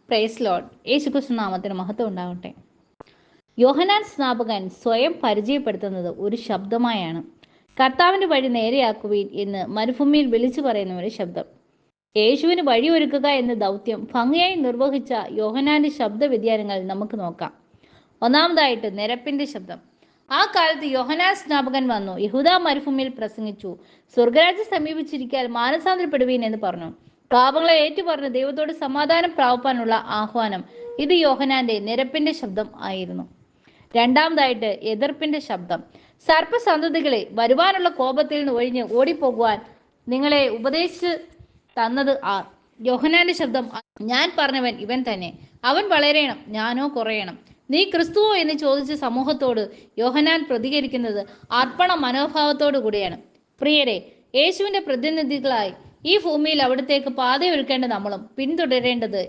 Praise Lord. യേശുക്രിസ്തു നാമത്തിന് മഹത്വം ഉണ്ടാകട്ടെ. യോഹന്നാൻ സ്നാപകൻ സ്വയം പരിചയപ്പെടുത്തുന്നത് ഒരു ശബ്ദമായാണ്. കർത്താവിൻ്റെ വഴി നേരെയാക്കുവീൻ എന്ന് മരുഭൂമിയിൽ വിളിച്ചു പറയുന്ന ഒരു ശബ്ദം. യേശുവിന് വഴിയൊരുക്കുക എന്ന ദൗത്യം ഭംഗിയായി നിർവഹിച്ച യോഹന്നാന്റെ ശബ്ദ വ്യതിയാനങ്ങൾ നമുക്ക് നോക്കാം. ഒന്നാമതായിട്ട് നിരപ്പിന്റെ ശബ്ദം. ആ കാലത്ത് യോഹന്നാൻ സ്നാപകൻ വന്നു യഹൂദ മരുഭൂമിയിൽ പ്രസംഗിച്ചു, സ്വർഗരാജ്യം സമീപിച്ചിരിക്കാൻ മാനസാന്തരപ്പെടുവീൻ എന്ന് പറഞ്ഞു. പാപങ്ങളെ ഏറ്റുപറഞ്ഞ് ദൈവത്തോട് സമാധാനം പ്രാപിപ്പാനുള്ള ആഹ്വാനം. ഇത് യോഹന്നാന്റെ നിരപ്പിന്റെ ശബ്ദം ആയിരുന്നു. രണ്ടാമതായിട്ട് എതിർപ്പിന്റെ ശബ്ദം. സർപ്പസന്തതികളെ, വരുവാനുള്ള കോപത്തിൽ നിന്ന് ഒഴിഞ്ഞ് ഓടിപ്പോകുവാൻ നിങ്ങളെ ഉപദേശിച്ച് തന്നത് ആർ? യോഹന്നാന്റെ ശബ്ദം. ഞാൻ പറഞ്ഞവൻ ഇവൻ തന്നെ, അവൻ വളരേണം, ഞാനോ കുറയണം. നീ ക്രിസ്തുവോ എന്ന് ചോദിച്ച സമൂഹത്തോട് യോഹന്നാൻ പ്രതികരിക്കുന്നത് അർപ്പണ മനോഭാവത്തോടു കൂടിയാണ്. പ്രിയരെ, യേശുവിന്റെ പ്രതിനിധികളായി ഈ ഭൂമിയിൽ അവിടത്തേക്ക് പാതയൊരുക്കേണ്ട നമ്മളും പിന്തുടരേണ്ടത്